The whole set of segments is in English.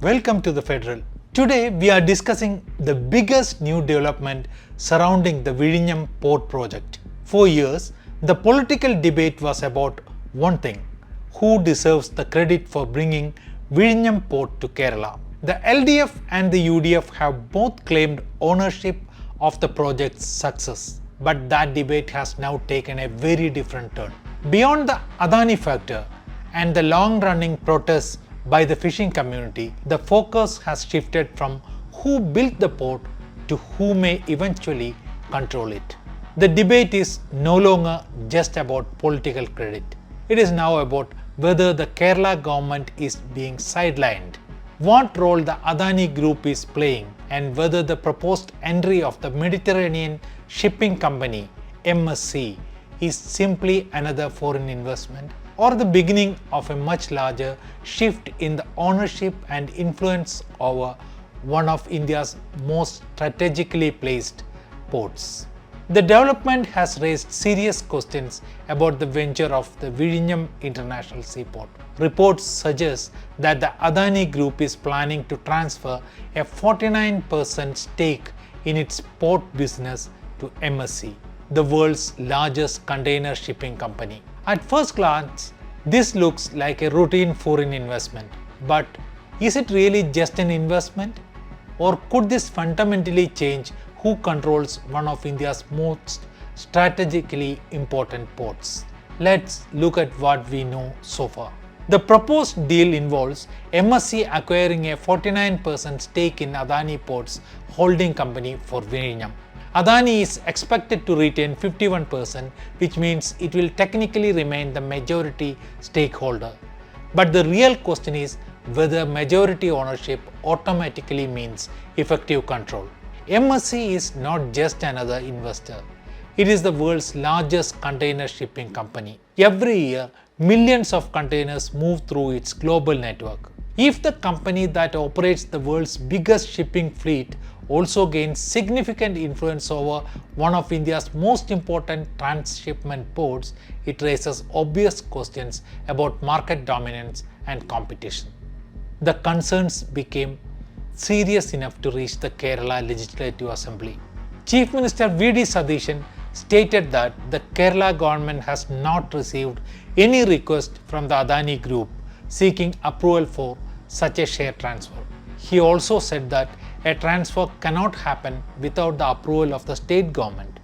Welcome to the Federal. Today we are discussing the biggest new development surrounding the Vizhinjam Port project. For years, the political debate was about one thing: who deserves the credit for bringing Vizhinjam Port to Kerala. The LDF and the UDF have both claimed ownership of the project's success, but that debate has now taken a very different turn. Beyond the Adani factor and the long-running protests by the fishing community, the focus has shifted from who built the port to who may eventually control it. The debate is no longer just about political credit. It is now about whether the Kerala government is being sidelined, what role the Adani Group is playing, and whether the proposed entry of the Mediterranean shipping company MSC is simply another foreign investment or the beginning of a much larger shift in the ownership and influence over one of India's most strategically placed ports. The development has raised serious questions about the venture of the Vizhinjam International Seaport. Reports suggest that the Adani Group is planning to transfer a 49% stake in its port business to MSC, the world's largest container shipping company. At first glance, this looks like a routine foreign investment, but is it really just an investment? Or could this fundamentally change who controls one of India's most strategically important ports? Let's look at what we know so far. The proposed deal involves MSC acquiring a 49% stake in Adani Port's holding company for Vizhinjam. Adani is expected to retain 51%, which means it will technically remain the majority stakeholder. But the real question is whether majority ownership automatically means effective control. MSC is not just another investor. It is the world's largest container shipping company. Every year, millions of containers move through its global network. If the company that operates the world's biggest shipping fleet also gains significant influence over one of India's most important transshipment ports, it raises obvious questions about market dominance and competition. The concerns became serious enough to reach the Kerala Legislative Assembly. Chief Minister V.D. Satheeshan stated that the Kerala government has not received any request from the Adani Group seeking approval for such a share transfer. He also said that a transfer cannot happen without the approval of the state government.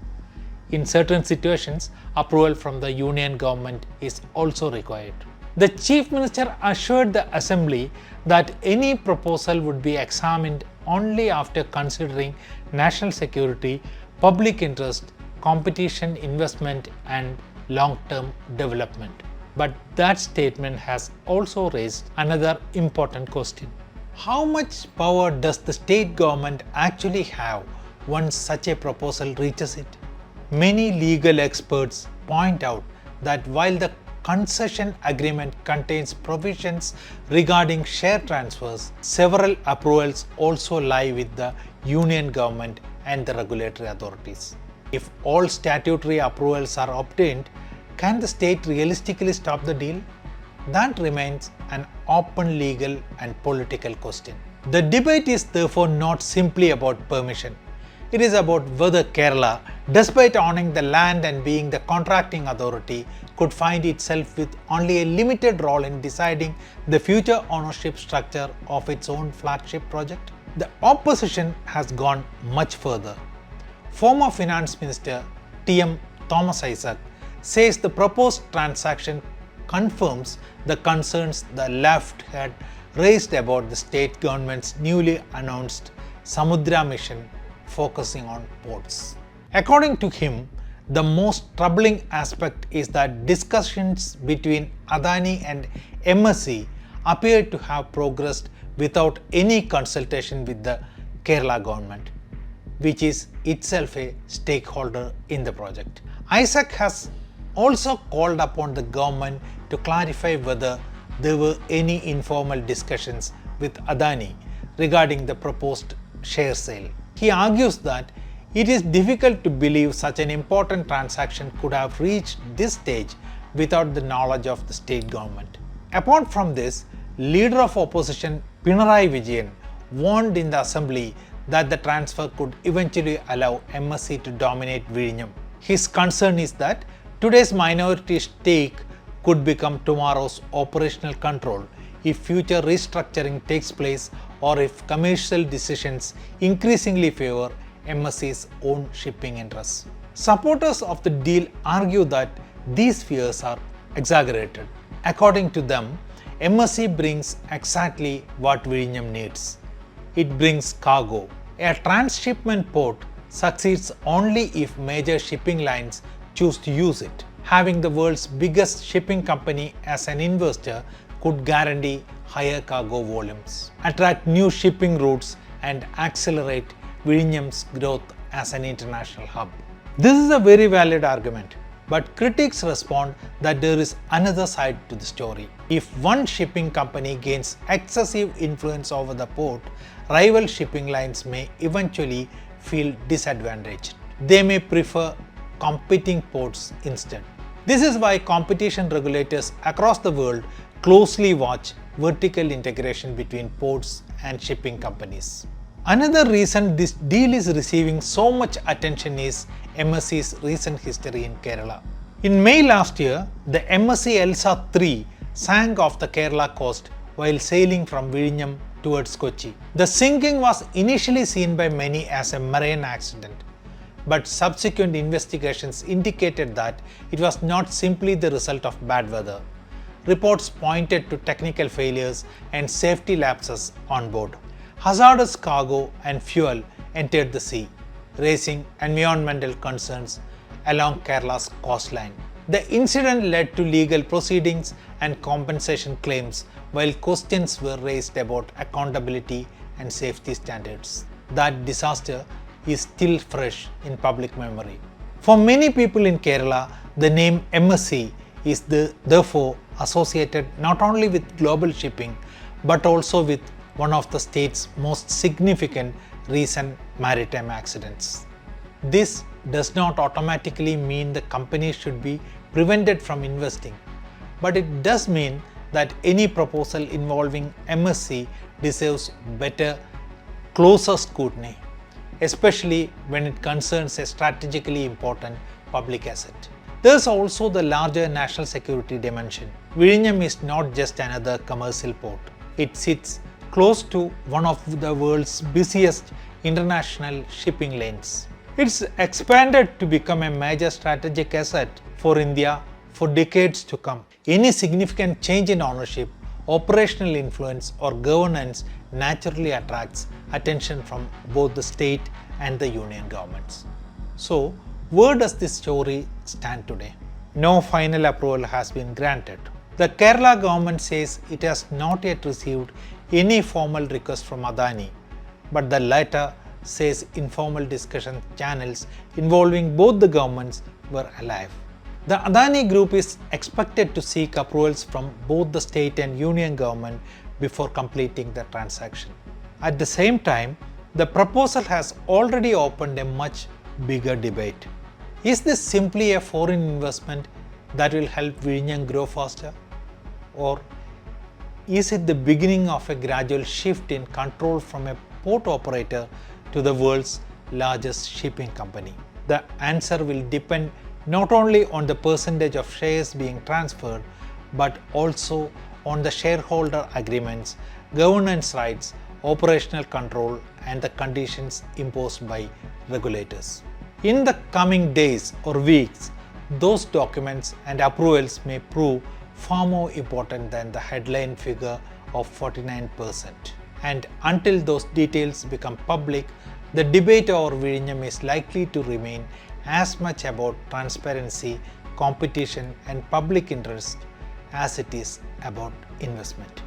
In certain situations, approval from the union government is also required. The Chief Minister assured the Assembly that any proposal would be examined only after considering national security, public interest, competition, investment, and long-term development. But that statement has also raised another important question. How much power does the state government actually have once such a proposal reaches it? Many legal experts point out that while the concession agreement contains provisions regarding share transfers, several approvals also lie with the union government and the regulatory authorities. If all statutory approvals are obtained, can the state realistically stop the deal? That remains an open legal and political question. The debate is therefore not simply about permission. It is about whether Kerala, despite owning the land and being the contracting authority, could find itself with only a limited role in deciding the future ownership structure of its own flagship project. The opposition has gone much further. Former Finance Minister T.M. Thomas Isaac says the proposed transaction confirms the concerns the left had raised about the state government's newly announced Samudra mission focusing on ports. According to him, the most troubling aspect is that discussions between Adani and MSC appear to have progressed without any consultation with the Kerala government, which is itself a stakeholder in the project. Isaac has also called upon the government to clarify whether there were any informal discussions with Adani regarding the proposed share sale. He argues that it is difficult to believe such an important transaction could have reached this stage without the knowledge of the state government. Apart from this, leader of opposition Pinarayi Vijayan warned in the assembly that the transfer could eventually allow MSC to dominate Vizhinjam. His concern is that today's minority stake could become tomorrow's operational control if future restructuring takes place or if commercial decisions increasingly favor MSC's own shipping interests. Supporters of the deal argue that these fears are exaggerated. According to them, MSC brings exactly what Vizhinjam needs. It brings cargo. A transshipment port succeeds only if major shipping lines choose to use it. Having the world's biggest shipping company as an investor could guarantee higher cargo volumes, attract new shipping routes, and accelerate Vizhinjam's growth as an international hub. This is a very valid argument, but critics respond that there is another side to the story. If one shipping company gains excessive influence over the port, rival shipping lines may eventually feel disadvantaged. They may prefer competing ports instead. This is why competition regulators across the world closely watch vertical integration between ports and shipping companies. Another reason this deal is receiving so much attention is MSC's recent history in Kerala. In May last year, the MSC Elsa 3 sank off the Kerala coast while sailing from Vizhinjam towards Kochi. The sinking was initially seen by many as a marine accident, but subsequent investigations indicated that it was not simply the result of bad weather. Reports pointed to technical failures and safety lapses on board. Hazardous cargo and fuel entered the sea, raising environmental concerns along Kerala's coastline. The incident led to legal proceedings and compensation claims, while questions were raised about accountability and safety standards. That disaster is still fresh in public memory. For many people in Kerala, the name MSC is therefore associated not only with global shipping but also with one of the state's most significant recent maritime accidents. This does not automatically mean the company should be prevented from investing, but it does mean that any proposal involving MSC deserves better, closer scrutiny, especially when it concerns a strategically important public asset. There is also the larger national security dimension. Vizhinjam is not just another commercial port. It sits close to one of the world's busiest international shipping lanes. It's expanded to become a major strategic asset for India for decades to come. Any significant change in ownership, operational influence, or governance naturally attracts attention from both the state and the union governments. So, where does this story stand today? No final approval has been granted. The Kerala government says it has not yet received any formal request from Adani, but the latter says informal discussion channels involving both the governments were alive. The Adani Group is expected to seek approvals from both the state and union government before completing the transaction. At the same time, the proposal has already opened a much bigger debate. Is this simply a foreign investment that will help Vizhinjam grow faster? Or is it the beginning of a gradual shift in control from a port operator to the world's largest shipping company? The answer will depend not only on the percentage of shares being transferred, but also on the shareholder agreements, governance rights, operational control, and the conditions imposed by regulators. In the coming days or weeks, those documents and approvals may prove far more important than the headline figure of 49%. And until those details become public, the debate over Vizhinjam is likely to remain as much about transparency, competition, and public interest as it is about investment.